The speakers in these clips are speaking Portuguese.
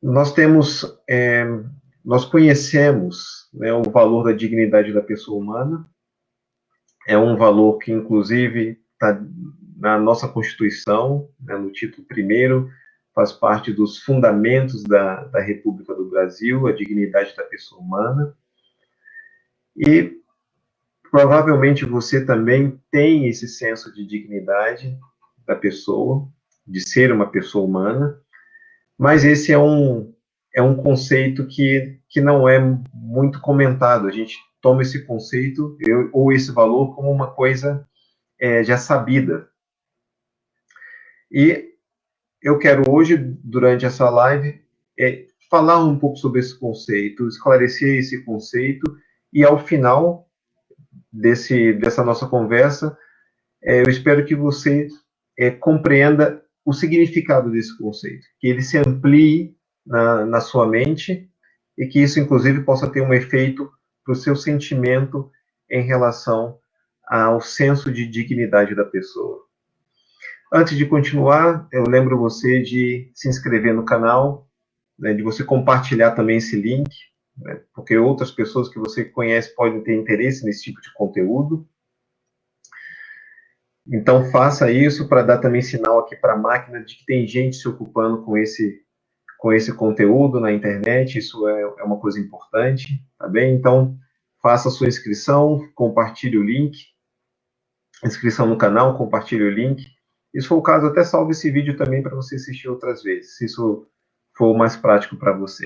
Nós temos, nós conhecemos, né, o valor da dignidade da pessoa humana. É um valor que, inclusive, está na nossa Constituição, né, no título primeiro, faz parte dos fundamentos da República do Brasil, a dignidade da pessoa humana. E provavelmente você também tem esse senso de dignidade da pessoa, de ser uma pessoa humana, mas esse é um conceito que não é muito comentado. A gente toma esse conceito ou esse valor como uma coisa já sabida. E eu quero hoje, durante essa live, falar um pouco sobre esse conceito, esclarecer esse conceito, e ao final dessa nossa conversa, eu espero que você compreenda o significado desse conceito, que ele se amplie na sua mente e que isso, inclusive, possa ter um efeito para o seu sentimento em relação ao senso de dignidade da pessoa. Antes de continuar, eu lembro você de se inscrever no canal, né, de você compartilhar também esse link, né, porque outras pessoas que você conhece podem ter interesse nesse tipo de conteúdo. Então faça isso para dar também sinal aqui para a máquina de que tem gente se ocupando com esse conteúdo na internet. Isso é uma coisa importante, tá bem? Então faça a sua inscrição, compartilhe o link, inscrição no canal, compartilhe o link. E se for o caso, até salve esse vídeo também para você assistir outras vezes, se isso for mais prático para você.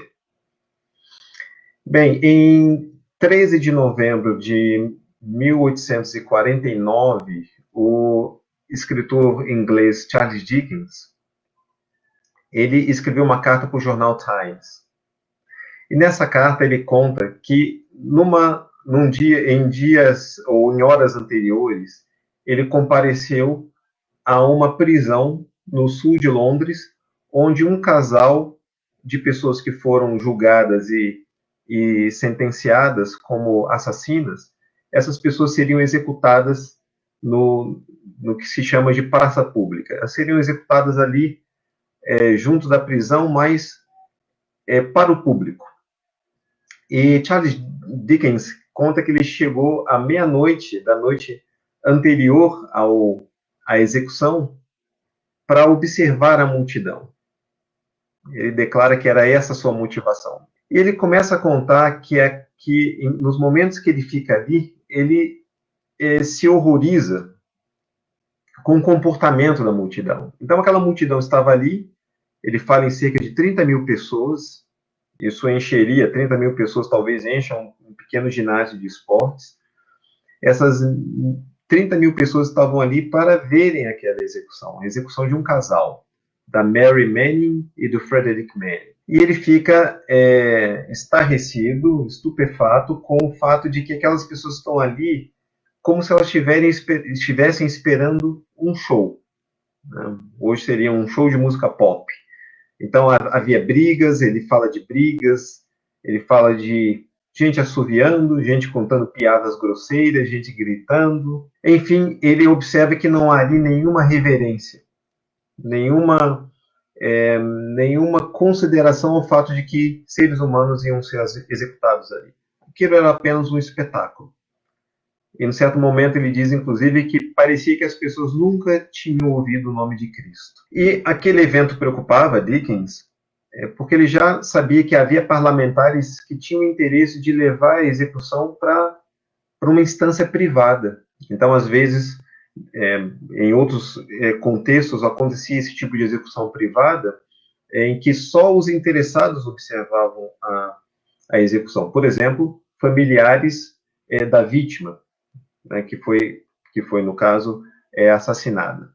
Bem, em 13 de novembro de 1849, o escritor inglês Charles Dickens, ele escreveu uma carta para o jornal Times. E nessa carta ele conta que num dia, em dias ou em horas anteriores, ele compareceu a uma prisão no sul de Londres, onde um casal de pessoas que foram julgadas e sentenciadas como assassinas, essas pessoas seriam executadas no que se chama de praça pública. Elas seriam executadas ali junto da prisão, mas para o público. E Charles Dickens conta que ele chegou à meia-noite da noite anterior à execução para observar a multidão. Ele declara que era essa a sua motivação. E ele começa a contar que nos momentos que ele fica ali, ele se horroriza com o comportamento da multidão. Então aquela multidão estava ali, ele fala em cerca de 30 mil pessoas, isso encheria, 30 mil pessoas talvez encham um pequeno ginásio de esportes. Essas 30 mil pessoas estavam ali para verem aquela execução, a execução de um casal, da Mary Manning e do Frederick Manning. E ele fica estarrecido, estupefato com o fato de que aquelas pessoas estão ali como se elas estivessem esperando um show. Né? Hoje seria um show de música pop. Então havia brigas, ele fala de brigas, ele fala de gente assoviando, gente contando piadas grosseiras, gente gritando. Enfim, ele observa que não há ali nenhuma reverência, nenhuma, nenhuma consideração ao fato de que seres humanos iam ser executados ali. Aquilo era apenas um espetáculo. E, em certo momento, ele diz, inclusive, que parecia que as pessoas nunca tinham ouvido o nome de Cristo. E aquele evento preocupava Dickens, porque ele já sabia que havia parlamentares que tinham interesse de levar a execução para uma instância privada. Então, às vezes, em outros contextos, acontecia esse tipo de execução privada, em que só os interessados observavam a execução. Por exemplo, familiares da vítima, né, que foi, no caso, assassinada.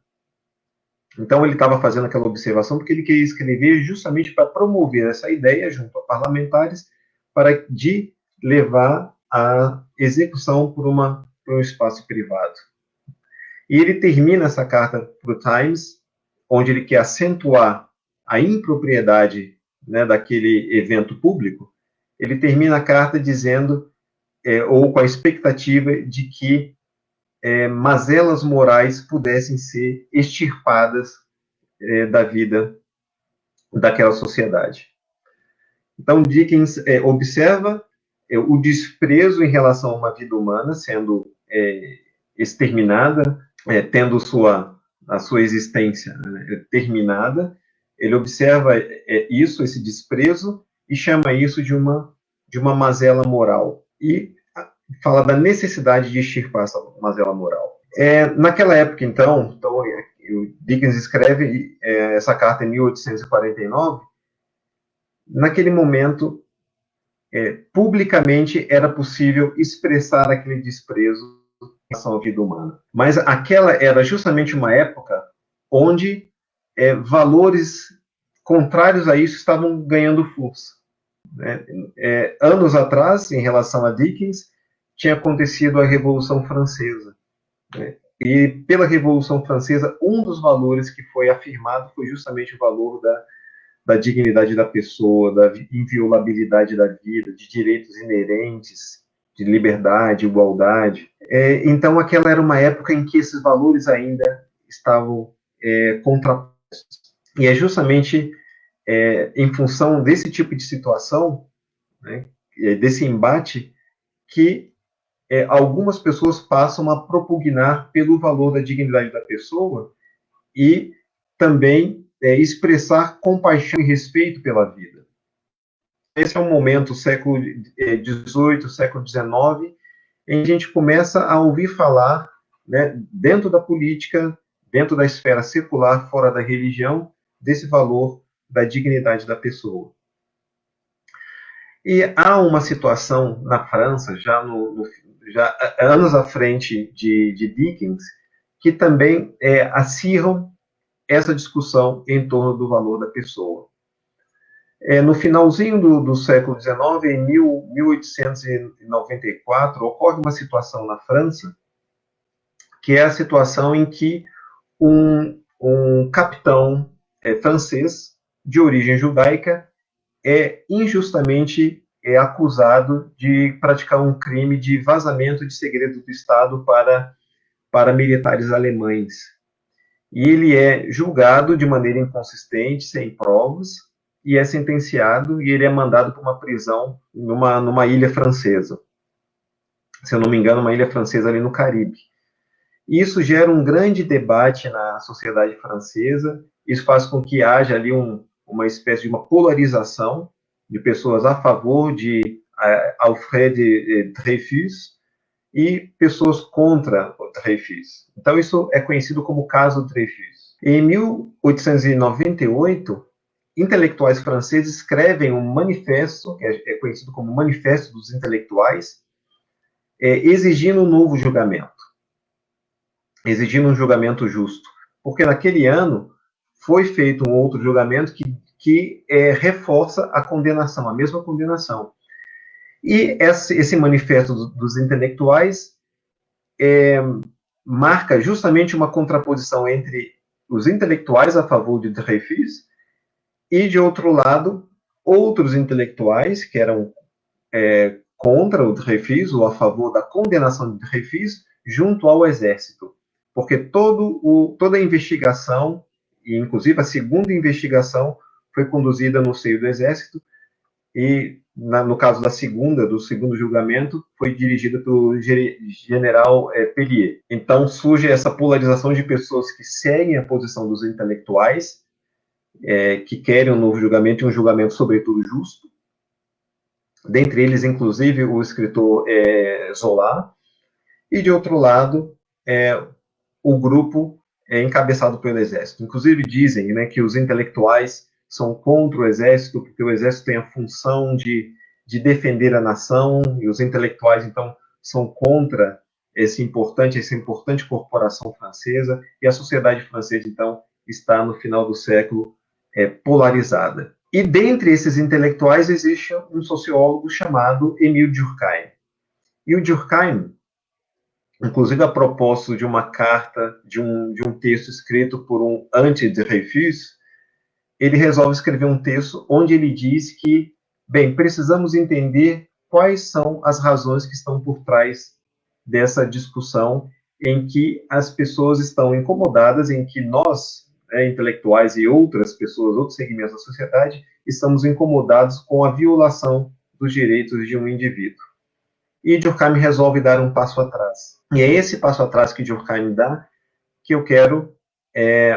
Então, ele estava fazendo aquela observação porque ele queria escrever justamente para promover essa ideia junto a parlamentares de levar a execução por um espaço privado. E ele termina essa carta para o Times, onde ele quer acentuar a impropriedade, né, daquele evento público. Ele termina a carta dizendo, ou com a expectativa de que mazelas morais pudessem ser extirpadas da vida daquela sociedade. Então, Dickens observa o desprezo em relação a uma vida humana sendo exterminada, tendo a sua existência, né, terminada. Ele observa isso, esse desprezo, e chama isso de uma mazela moral. E fala da necessidade de extirpar essa mazela moral. Naquela época, então o Dickens escreve essa carta em 1849. Naquele momento, publicamente era possível expressar aquele desprezo em relação à vida humana. Mas aquela era justamente uma época onde valores contrários a isso estavam ganhando força. Né? Anos atrás, em relação a Dickens, tinha acontecido a Revolução Francesa. Né? E pela Revolução Francesa, um dos valores que foi afirmado foi justamente o valor da dignidade da pessoa, da inviolabilidade da vida, de direitos inerentes, de liberdade, igualdade. Então, aquela era uma época em que esses valores ainda estavam contrapostos. E é justamente em função desse tipo de situação, né, desse embate, que algumas pessoas passam a propugnar pelo valor da dignidade da pessoa e também expressar compaixão e respeito pela vida. Esse é um momento, século XVIII, século XIX, em que a gente começa a ouvir falar, né, dentro da política, dentro da esfera secular, fora da religião, desse valor da dignidade da pessoa. E há uma situação na França, já anos à frente de Dickens, que também acirram essa discussão em torno do valor da pessoa. No finalzinho do século XIX, em 1894, ocorre uma situação na França, que é a situação em que um capitão francês de origem judaica é injustamente acusado de praticar um crime de vazamento de segredo do Estado para militares alemães. E ele é julgado de maneira inconsistente, sem provas, e é sentenciado, e ele é mandado para uma prisão numa ilha francesa. Se eu não me engano, uma ilha francesa ali no Caribe. E isso gera um grande debate na sociedade francesa, isso faz com que haja ali uma espécie de uma polarização de pessoas a favor de Alfred Dreyfus e pessoas contra o Dreyfus. Então, isso é conhecido como o caso Dreyfus. Em 1898, intelectuais franceses escrevem um manifesto, que é conhecido como Manifesto dos Intelectuais, exigindo um novo julgamento, exigindo um julgamento justo. Porque naquele ano foi feito um outro julgamento que reforça a condenação, a mesma condenação. E esse manifesto dos intelectuais marca justamente uma contraposição entre os intelectuais a favor de Dreyfus e, de outro lado, outros intelectuais que eram contra o Dreyfus ou a favor da condenação de Dreyfus junto ao exército. Porque toda a investigação, e inclusive a segunda investigação, foi conduzida no seio do exército, e no caso do segundo julgamento, foi dirigida pelo general Pellier. Então surge essa polarização de pessoas que seguem a posição dos intelectuais, que querem um novo julgamento e um julgamento sobretudo justo, dentre eles inclusive o escritor Zola, e de outro lado o grupo encabeçado pelo exército. Inclusive dizem, né, que os intelectuais são contra o exército, porque o exército tem a função de defender a nação, e os intelectuais, então, são contra essa importante corporação francesa, e a sociedade francesa, então, está, no final do século, polarizada. E dentre esses intelectuais existe um sociólogo chamado Émile Durkheim. E o Durkheim, inclusive a propósito de uma carta, de um texto escrito por um anti-Dreyfus, ele resolve escrever um texto onde ele diz que, bem, precisamos entender quais são as razões que estão por trás dessa discussão em que as pessoas estão incomodadas, em que nós, intelectuais e outras pessoas, outros segmentos da sociedade, estamos incomodados com a violação dos direitos de um indivíduo. E Durkheim resolve dar um passo atrás. E é esse passo atrás que Durkheim dá que eu quero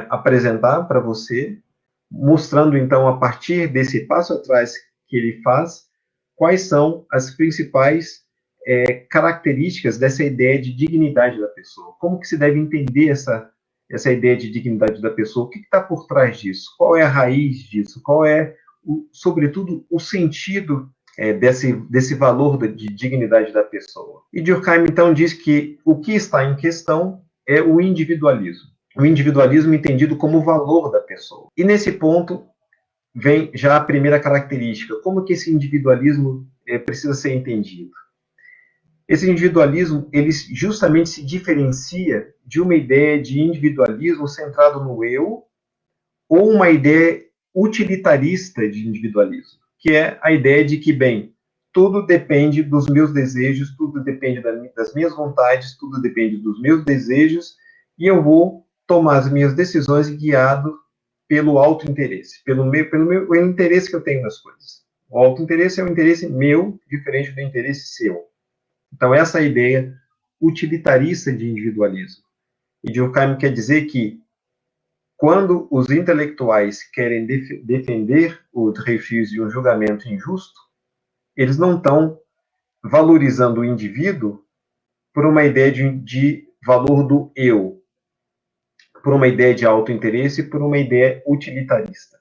apresentar para você, mostrando então, a partir desse passo atrás que ele faz, quais são as principais características dessa ideia de dignidade da pessoa. Como que se deve entender essa ideia de dignidade da pessoa? O que está por trás disso? Qual é a raiz disso? Qual é, sobretudo, o sentido desse valor de dignidade da pessoa? E Durkheim, então, diz que o que está em questão é o individualismo. O individualismo entendido como valor da pessoa. E nesse ponto vem já a primeira característica. Como que esse individualismo precisa ser entendido? Esse individualismo, ele justamente se diferencia de uma ideia de individualismo centrado no eu, ou uma ideia utilitarista de individualismo, que é a ideia de que, bem, tudo depende dos meus desejos, tudo depende das minhas vontades, tudo depende dos meus desejos, e eu vou tomar as minhas decisões guiado pelo autointeresse, pelo meu interesse que eu tenho nas coisas. O autointeresse é um interesse meu, diferente do interesse seu. Então, essa é a ideia utilitarista de individualismo. E Durkheim quer dizer que, quando os intelectuais querem defender o Dreyfus de um julgamento injusto, eles não estão valorizando o indivíduo por uma ideia de valor do eu, por uma ideia de autointeresse, por uma ideia utilitarista.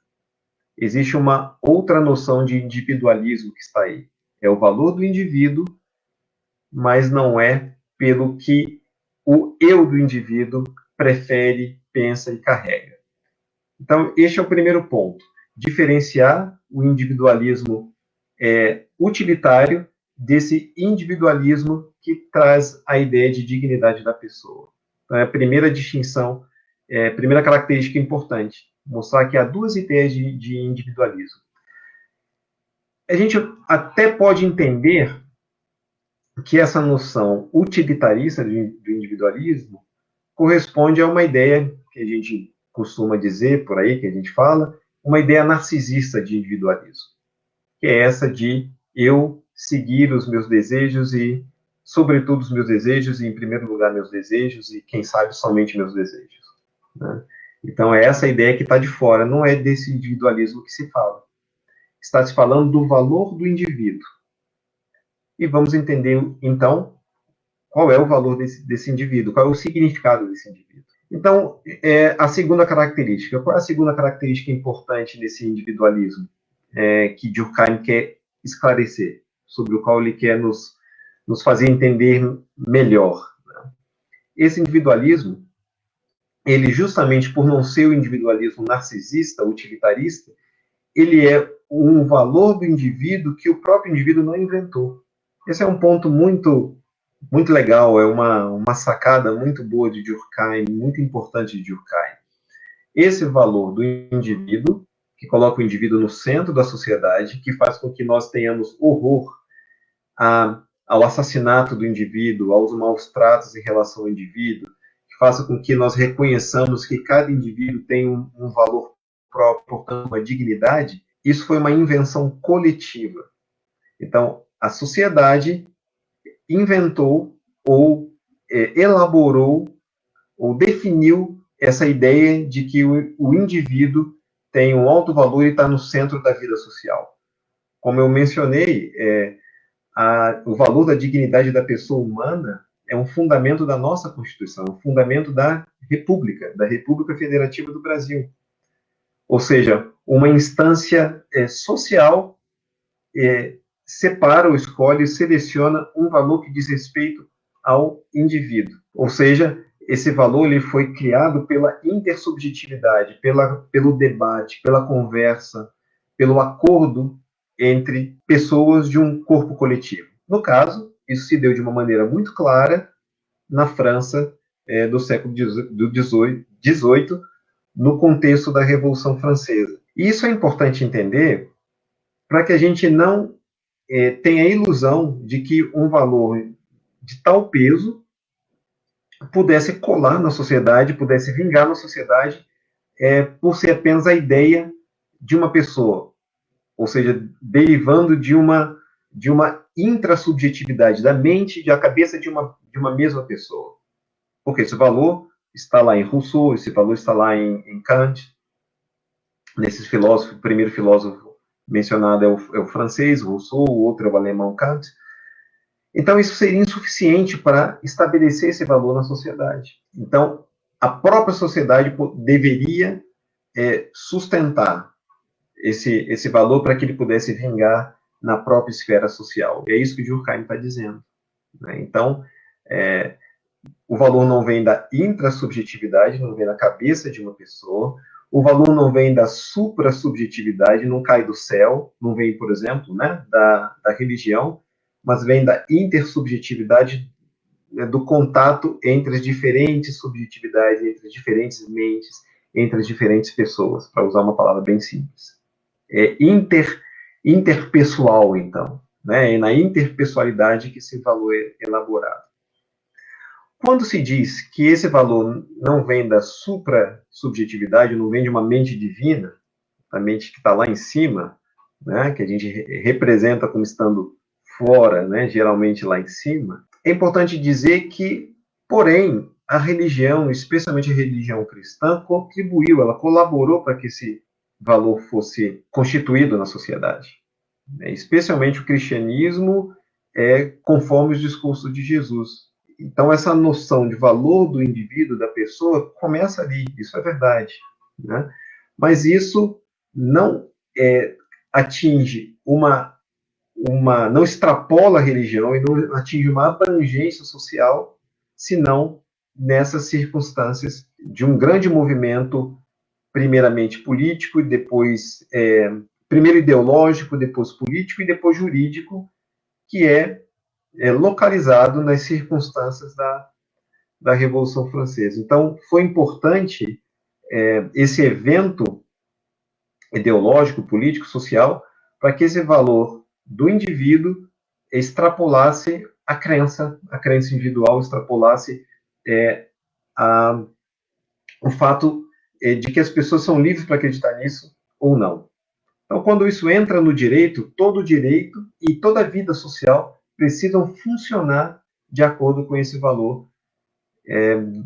Existe uma outra noção de individualismo que está aí. É o valor do indivíduo, mas não é pelo que o eu do indivíduo prefere, pensa e carrega. Então, este é o primeiro ponto. Diferenciar o individualismo utilitário desse individualismo que traz a ideia de dignidade da pessoa. Então, é a primeira distinção, a primeira característica importante, mostrar que há duas ideias de individualismo. A gente até pode entender que essa noção utilitarista do individualismo corresponde a uma ideia que a gente costuma dizer por aí, que a gente fala, uma ideia narcisista de individualismo, que é essa de eu seguir os meus desejos e, sobretudo, os meus desejos, e, em primeiro lugar, meus desejos, e, quem sabe, somente meus desejos. Né? Então, é essa ideia que está de fora, não é desse individualismo que se fala. Está se falando do valor do indivíduo. E vamos entender, então, qual é o valor desse indivíduo, qual é o significado desse indivíduo. Então, a segunda característica. Qual é a segunda característica importante nesse individualismo que Durkheim quer esclarecer, sobre o qual ele quer nos fazer entender melhor? Né? Esse individualismo, ele justamente por não ser o individualismo narcisista, utilitarista, ele é um valor do indivíduo que o próprio indivíduo não inventou. Esse é um ponto muito legal, é uma sacada muito boa de Durkheim, muito importante de Durkheim. Esse valor do indivíduo, que coloca o indivíduo no centro da sociedade, que faz com que nós tenhamos horror ao assassinato do indivíduo, aos maus tratos em relação ao indivíduo, que faça com que nós reconheçamos que cada indivíduo tem um valor próprio, portanto, uma dignidade. Isso foi uma invenção coletiva. Então, a sociedade inventou ou elaborou ou definiu essa ideia de que o indivíduo tem um alto valor e está no centro da vida social. Como eu mencionei, o valor da dignidade da pessoa humana é um fundamento da nossa Constituição, um fundamento da República Federativa do Brasil. Ou seja, uma instância social separa ou escolhe, seleciona um valor que diz respeito ao indivíduo. Ou seja, esse valor ele foi criado pela intersubjetividade, pelo debate, pela conversa, pelo acordo entre pessoas de um corpo coletivo. No caso, isso se deu de uma maneira muito clara na França do século XVIII, no contexto da Revolução Francesa. E isso é importante entender para que a gente não tenha a ilusão de que um valor de tal peso pudesse colar na sociedade, pudesse vingar na sociedade por ser apenas a ideia de uma pessoa. ou seja, derivando de uma intrasubjetividade da mente, da cabeça de uma mesma pessoa. Porque esse valor está lá em Rousseau, esse valor está lá em Kant, nesses filósofos. O primeiro filósofo mencionado é o francês, Rousseau, o outro é o alemão, Kant. Então, isso seria insuficiente para estabelecer esse valor na sociedade. Então, a própria sociedade deveria sustentar esse valor para que ele pudesse vingar na própria esfera social. E é isso que Durkheim está dizendo. Né? Então, o valor não vem da intrasubjetividade, não vem da cabeça de uma pessoa, o valor não vem da suprassubjetividade, não cai do céu, não vem, por exemplo, né, da religião, mas vem da intersubjetividade, né, do contato entre as diferentes subjetividades, entre as diferentes mentes, entre as diferentes pessoas, para usar uma palavra bem simples. Interpessoal, então. Né? É na interpessoalidade que esse valor é elaborado. Quando se diz que esse valor não vem da suprassubjetividade, não vem de uma mente divina, a mente que está lá em cima, né, que a gente representa como estando fora, né, geralmente lá em cima, é importante dizer que, porém, a religião, especialmente a religião cristã, contribuiu, ela colaborou para que esse valor fosse constituído na sociedade. Especialmente o cristianismo, conforme os discursos de Jesus. Então, essa noção de valor do indivíduo, da pessoa, começa ali, isso é verdade. Né? Mas isso não atinge não extrapola a religião e não atinge uma abrangência social, senão nessas circunstâncias de um grande movimento, primeiramente político, e depois, primeiro ideológico, depois político e depois jurídico, que é localizado nas circunstâncias da Revolução Francesa. Então, foi importante esse evento ideológico, político, social, para que esse valor do indivíduo extrapolasse a crença individual, extrapolasse o fato de que as pessoas são livres para acreditar nisso ou não. Então, quando isso entra no direito, todo o direito e toda a vida social precisam funcionar de acordo com esse valor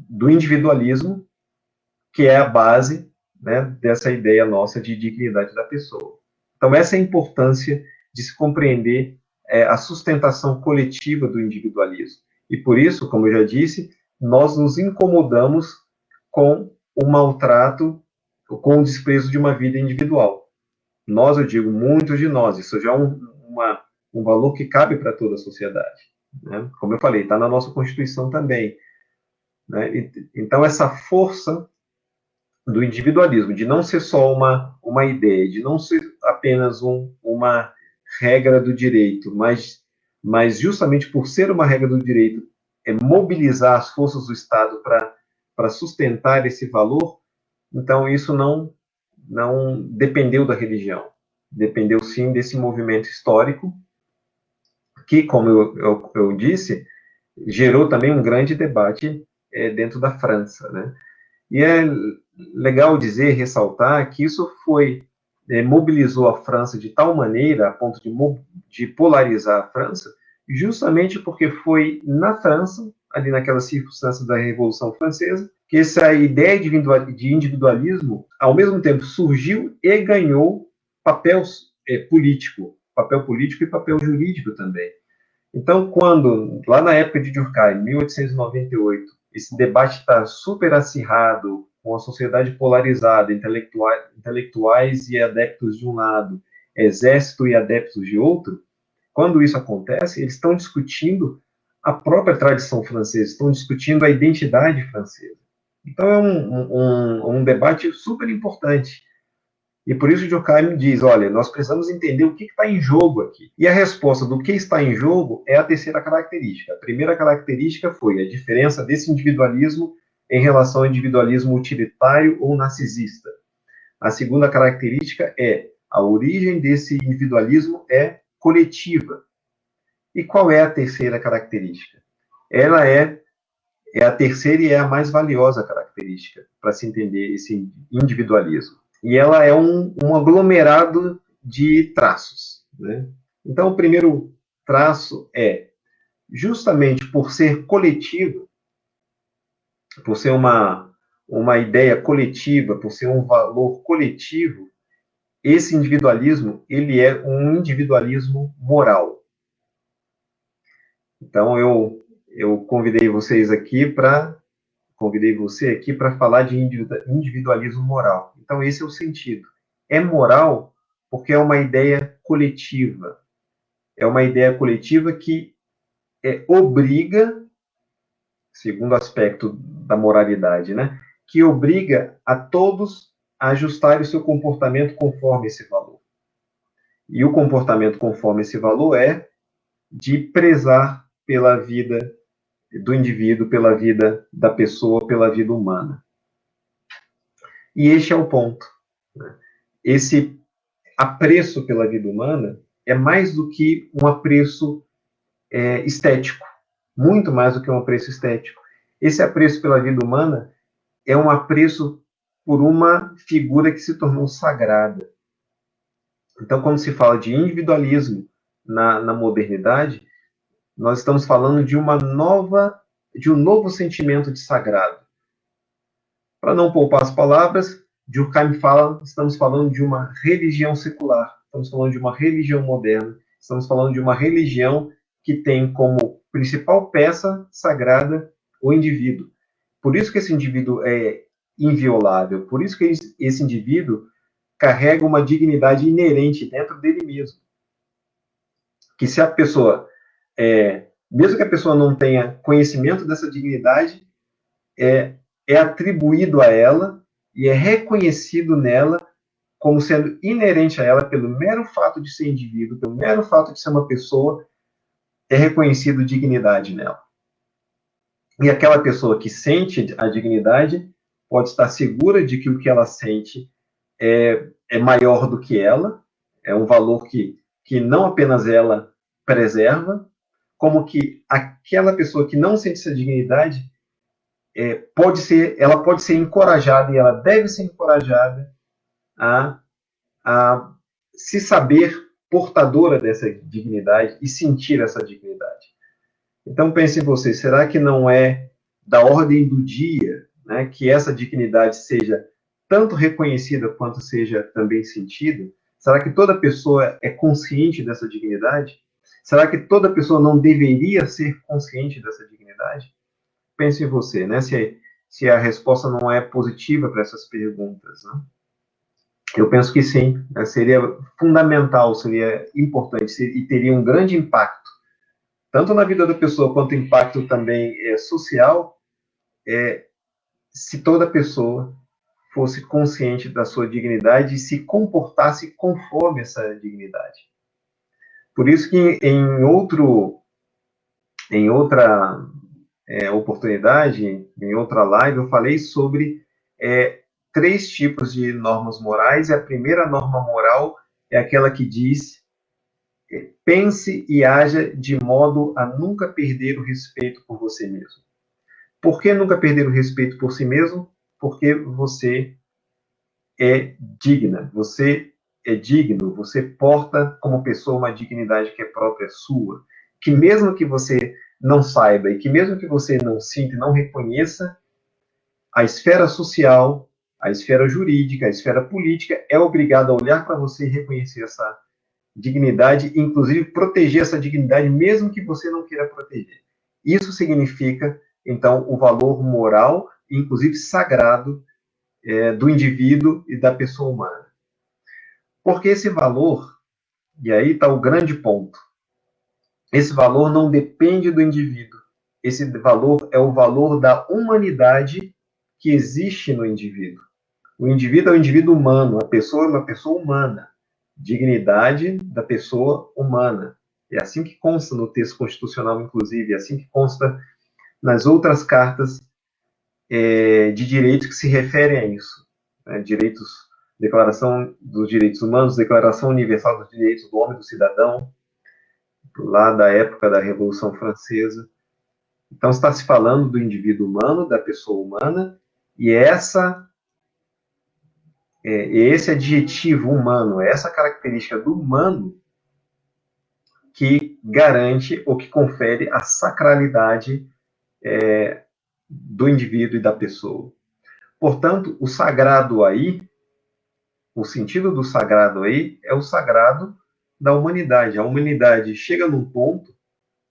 do individualismo, que é a base, né, dessa ideia nossa de dignidade da pessoa. Então, essa é a importância de se compreender a sustentação coletiva do individualismo. E por isso, como eu já disse, nós nos incomodamos com o maltrato, com o desprezo de uma vida individual. Nós, eu digo, muitos de nós, isso já é um valor que cabe para toda a sociedade. Né? Como eu falei, está na nossa Constituição também. Né? Então, essa força do individualismo, de não ser só uma ideia, de não ser apenas uma regra do direito, mas justamente por ser uma regra do direito, mobilizar as forças do Estado para sustentar esse valor. Então, isso não dependeu da religião, dependeu sim desse movimento histórico, que, como eu disse, gerou também um grande debate dentro da França. Né? E é legal dizer, ressaltar, que isso mobilizou a França de tal maneira, a ponto de polarizar a França, justamente porque foi na França, ali naquelas circunstâncias da Revolução Francesa, que essa ideia de individualismo, ao mesmo tempo, surgiu e ganhou papel político e papel jurídico também. Então, quando, lá na época de Durkheim, 1898, esse debate está super acirrado, com a sociedade polarizada, intelectuais e adeptos de um lado, exército e adeptos de outro, quando isso acontece, eles estão discutindo a própria tradição francesa, estão discutindo a identidade francesa. Então, é um debate super importante. E por isso Durkheim diz, olha, nós precisamos entender o que está em jogo aqui. E a resposta do que está em jogo é a terceira característica. A primeira característica foi a diferença desse individualismo em relação ao individualismo utilitário ou narcisista. A segunda característica é a origem desse individualismo é coletiva. E qual é a terceira característica? Ela é a terceira e é a mais valiosa característica para se entender esse individualismo. E ela é um aglomerado de traços, né? Então, o primeiro traço é, justamente por ser coletivo, por ser uma ideia coletiva, por ser um valor coletivo, esse individualismo, ele é um individualismo moral. Então, eu convidei você aqui para falar de individualismo moral. Então, esse é o sentido. É moral porque é uma ideia coletiva. É uma ideia coletiva que obriga, segundo aspecto da moralidade, né, que obriga a todos a ajustar o seu comportamento conforme esse valor. E o comportamento conforme esse valor é de prezar pela vida do indivíduo, pela vida da pessoa, pela vida humana. E este é o ponto. Né? Esse apreço pela vida humana é mais do que um apreço estético, muito mais do que um apreço estético. Esse apreço pela vida humana é um apreço por uma figura que se tornou sagrada. Então, quando se fala de individualismo na modernidade, nós estamos falando de um novo sentimento de sagrado. Para não poupar as palavras, Durkheim fala, estamos falando de uma religião secular, estamos falando de uma religião moderna, estamos falando de uma religião que tem como principal peça sagrada o indivíduo. Por isso que esse indivíduo é inviolável, por isso que esse indivíduo carrega uma dignidade inerente dentro dele mesmo. Que se a pessoa, mesmo que a pessoa não tenha conhecimento dessa dignidade, é atribuído a ela e é reconhecido nela como sendo inerente a ela pelo mero fato de ser indivíduo, pelo mero fato de ser uma pessoa, é reconhecido dignidade nela. E aquela pessoa que sente a dignidade pode estar segura de que o que ela sente é maior do que ela, é um valor que não apenas ela preserva, como que aquela pessoa que não sente essa dignidade ela pode ser encorajada e ela deve ser encorajada a se saber portadora dessa dignidade e sentir essa dignidade. Então pense em você, será que não é da ordem do dia, né, que essa dignidade seja tanto reconhecida quanto seja também sentida? Será que toda pessoa é consciente dessa dignidade? Será que toda pessoa não deveria ser consciente dessa dignidade? Pense em você, né? Se a resposta não é positiva para essas perguntas, né? Eu penso que sim, né? Seria fundamental, seria importante e teria um grande impacto, tanto na vida da pessoa quanto impacto também social, se toda pessoa fosse consciente da sua dignidade e se comportasse conforme essa dignidade. Por isso que em outra oportunidade, em outra live, eu falei sobre 3 tipos de normas morais, e a primeira norma moral é aquela que diz: pense e haja de modo a nunca perder o respeito por você mesmo. Por que nunca perder o respeito por si mesmo? Porque você é digna, você é digno, você porta como pessoa uma dignidade que é própria sua, que mesmo que você não saiba e que mesmo que você não sinta e não reconheça, a esfera social, a esfera jurídica, a esfera política é obrigada a olhar para você e reconhecer essa dignidade, inclusive proteger essa dignidade, mesmo que você não queira proteger. Isso significa, então, o valor moral, inclusive sagrado, do indivíduo e da pessoa humana. Porque esse valor, e aí está o grande ponto, esse valor não depende do indivíduo. Esse valor é o valor da humanidade que existe no indivíduo. O indivíduo é um indivíduo humano, a pessoa é uma pessoa humana. Dignidade da pessoa humana. É assim que consta no texto constitucional, inclusive, é assim que consta nas outras cartas de direitos que se referem a isso. Né? Declaração dos Direitos Humanos, Declaração Universal dos Direitos do Homem e do Cidadão, lá da época da Revolução Francesa. Então, está se falando do indivíduo humano, da pessoa humana, e essa esse adjetivo humano, essa característica do humano que garante ou que confere a sacralidade do indivíduo e da pessoa. Portanto, o sagrado aí, o sentido do sagrado aí é o sagrado da humanidade. A humanidade chega num ponto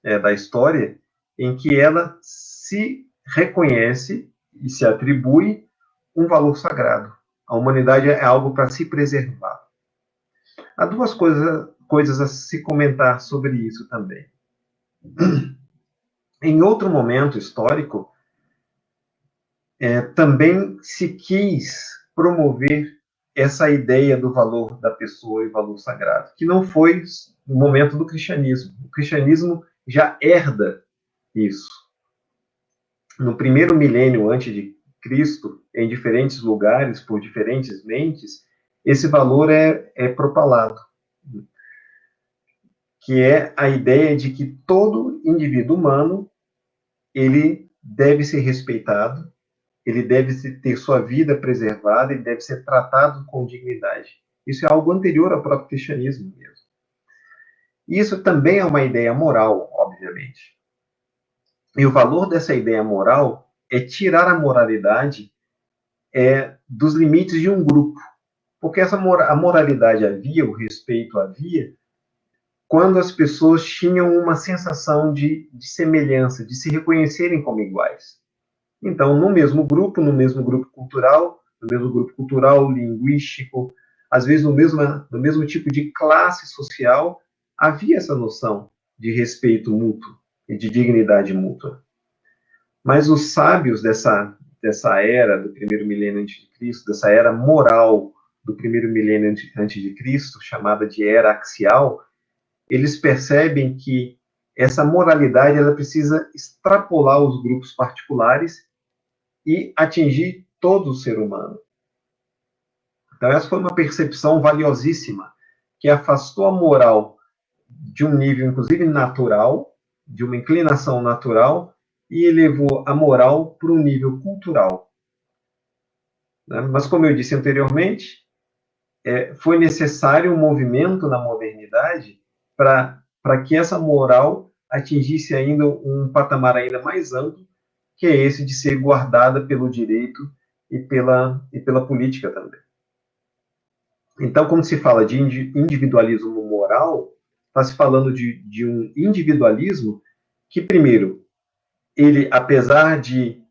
da história em que ela se reconhece e se atribui um valor sagrado. A humanidade é algo para se preservar. Há duas coisas a se comentar sobre isso também. Em outro momento histórico, também se quis promover essa ideia do valor da pessoa e valor sagrado, que não foi no momento do cristianismo. O cristianismo já herda isso. No primeiro milênio antes de Cristo, em diferentes lugares, por diferentes mentes, esse valor é propalado, que é a ideia de que todo indivíduo humano ele deve ser respeitado, ele deve ter sua vida preservada, ele deve ser tratado com dignidade. Isso é algo anterior ao próprio cristianismo mesmo. Isso também é uma ideia moral, obviamente. E o valor dessa ideia moral é tirar a moralidade dos limites de um grupo. Porque a moralidade havia, o respeito havia, quando as pessoas tinham uma sensação de semelhança, de se reconhecerem como iguais. Então, no mesmo grupo cultural, linguístico, às vezes no mesmo tipo de classe social, havia essa noção de respeito mútuo e de dignidade mútua. Mas os sábios dessa era do primeiro milênio antes de Cristo, dessa era moral do primeiro milênio antes de Cristo, chamada de era axial, eles percebem que essa moralidade ela precisa extrapolar os grupos particulares e atingir todo o ser humano. Então, essa foi uma percepção valiosíssima, que afastou a moral de um nível, inclusive, natural, de uma inclinação natural, e elevou a moral para um nível cultural. Mas, como eu disse anteriormente, foi necessário um movimento na modernidade para que essa moral atingisse ainda um patamar ainda mais amplo, que é esse de ser guardada pelo direito e pela política também. Então, quando se fala de individualismo moral, está se falando de um individualismo que, primeiro, ele, apesar de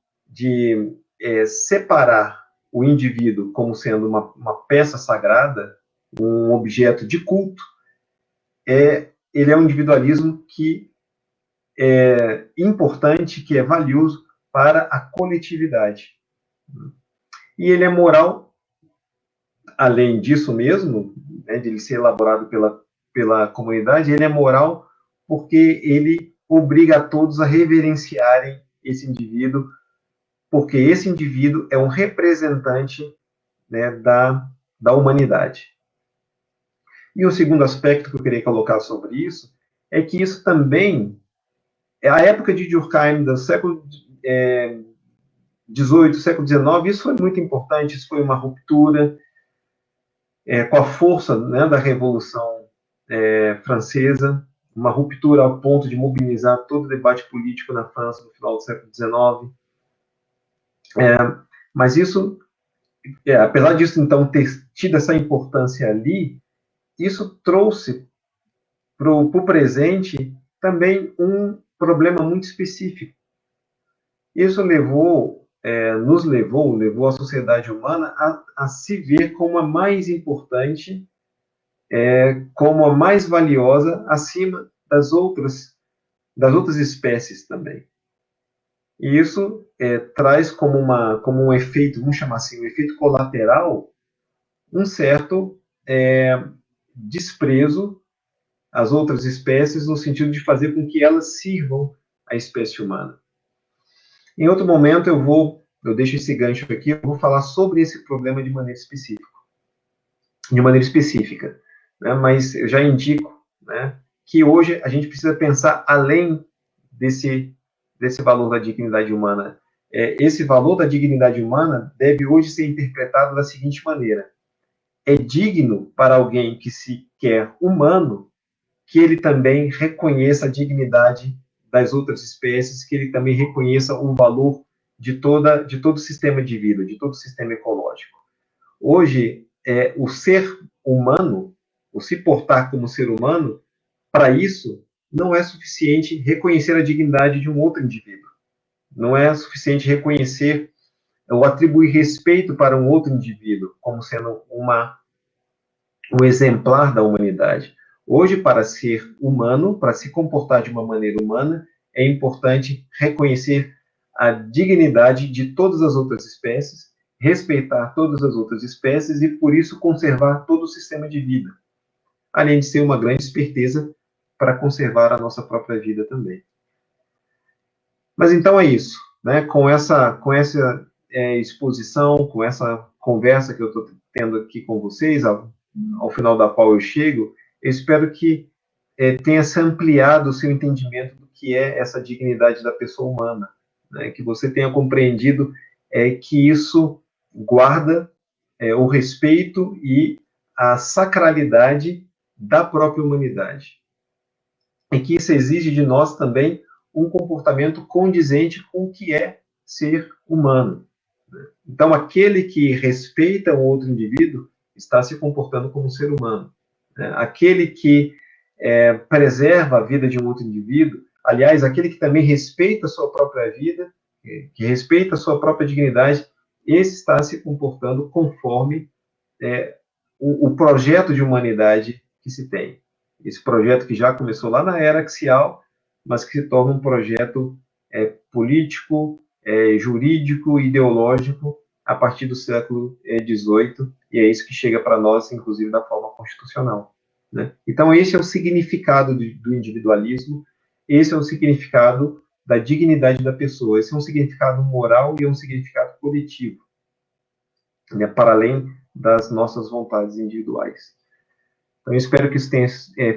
separar o indivíduo como sendo uma peça sagrada, um objeto de culto, ele é um individualismo que é importante, que é valioso para a coletividade. E ele é moral, além disso mesmo, de ele ser elaborado pela comunidade, ele é moral porque ele obriga a todos a reverenciarem esse indivíduo, porque esse indivíduo é um representante da humanidade. E o segundo aspecto que eu queria colocar sobre isso é que isso também, a época de Durkheim, do século XVIII, século XIX, isso foi muito importante, isso foi uma ruptura com a força da Revolução Francesa, uma ruptura ao ponto de mobilizar todo o debate político na França no final do século XIX. Mas isso, apesar disso, então, ter tido essa importância ali, isso trouxe para o presente também um problema muito específico. Isso levou a sociedade humana a se ver como a mais importante, como a mais valiosa, acima das outras espécies também. E isso traz como um efeito, vamos chamar assim, um efeito colateral, um certo desprezo às outras espécies, no sentido de fazer com que elas sirvam à espécie humana. Em outro momento eu deixo esse gancho aqui, eu vou falar sobre esse problema de maneira específica, né? Mas eu já indico, né, que hoje a gente precisa pensar além desse valor da dignidade humana. Esse valor da dignidade humana deve hoje ser interpretado da seguinte maneira: é digno para alguém que se quer humano, que ele também reconheça a dignidade das outras espécies, que ele também reconheça o valor de todo o sistema de vida, de todo o sistema ecológico. Hoje, o ser humano, o se portar como ser humano, para isso, não é suficiente reconhecer a dignidade de um outro indivíduo. Não é suficiente reconhecer ou atribuir respeito para um outro indivíduo como sendo um exemplar da humanidade. Hoje, para ser humano, para se comportar de uma maneira humana, é importante reconhecer a dignidade de todas as outras espécies, respeitar todas as outras espécies e, por isso, conservar todo o sistema de vida, além de ser uma grande esperteza para conservar a nossa própria vida também. Mas então é isso, né? Com essa exposição, com essa conversa que eu estou tendo aqui com vocês, ao final da qual eu chego, eu espero que tenha se ampliado o seu entendimento do que é essa dignidade da pessoa humana, né? Que você tenha compreendido que isso guarda o respeito e a sacralidade da própria humanidade. E que isso exige de nós também um comportamento condizente com o que é ser humano. Então, aquele que respeita o outro indivíduo está se comportando como um ser humano. Aquele que preserva a vida de um outro indivíduo, aliás, aquele que também respeita a sua própria vida, que respeita a sua própria dignidade, esse está se comportando conforme o projeto de humanidade que se tem. Esse projeto que já começou lá na era axial, mas que se torna um projeto político, jurídico, ideológico, a partir do século XVIII, e é isso que chega para nós, inclusive, da forma constitucional. Né? Então, esse é o significado do individualismo, esse é o significado da dignidade da pessoa, esse é um significado moral e é um significado coletivo, né? Para além das nossas vontades individuais. Então, eu espero que isso tenha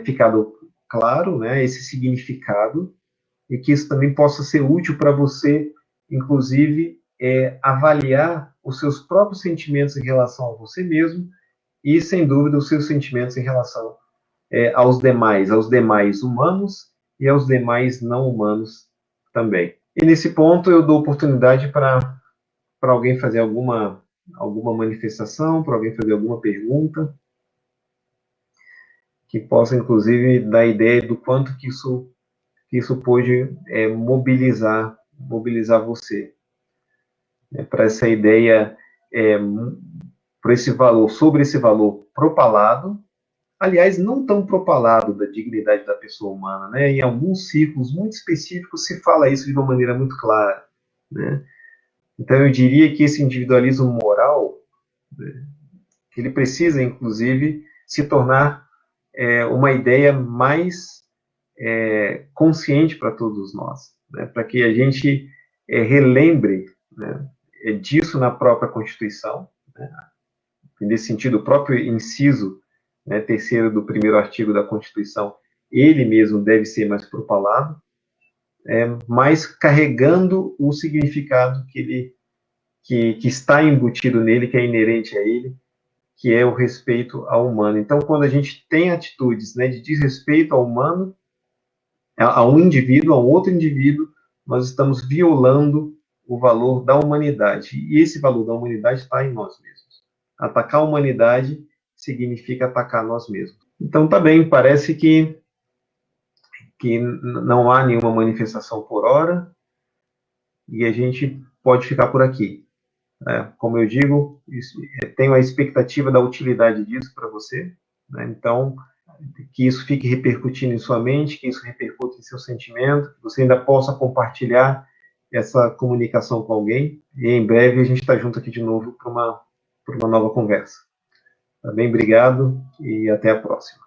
ficado claro, né, esse significado, e que isso também possa ser útil para você, inclusive, avaliar os seus próprios sentimentos em relação a você mesmo e, sem dúvida, os seus sentimentos em relação aos demais humanos e aos demais não humanos também. E nesse ponto eu dou oportunidade para alguém fazer alguma manifestação, para alguém fazer alguma pergunta, que possa, inclusive, dar ideia do quanto que isso pôde mobilizar você, né, para essa ideia, por esse valor, sobre esse valor propalado, aliás, não tão propalado da dignidade da pessoa humana, né? Em alguns círculos muito específicos se fala isso de uma maneira muito clara, né? Então eu diria que esse individualismo moral, né, ele precisa, inclusive, se tornar uma ideia mais consciente para todos nós, né? Para que a gente relembre, né, disso na própria Constituição, né? Nesse sentido, o próprio inciso, né, terceiro do primeiro artigo da Constituição, ele mesmo deve ser mais propalado, mas carregando o significado que está embutido nele, que é inerente a ele, que é o respeito ao humano. Então, quando a gente tem atitudes, né, de desrespeito ao humano, a um indivíduo, a um outro indivíduo, nós estamos violando o valor da humanidade. E esse valor da humanidade está em nós mesmos. Atacar a humanidade significa atacar nós mesmos. Então, tá bem, parece que não há nenhuma manifestação por hora e a gente pode ficar por aqui. Como eu digo, tenho a expectativa da utilidade disso para você, né? Então, que isso fique repercutindo em sua mente, que isso repercute em seu sentimento, que você ainda possa compartilhar essa comunicação com alguém, e em breve a gente está junto aqui de novo para uma nova conversa. Tá bem? Obrigado e até a próxima.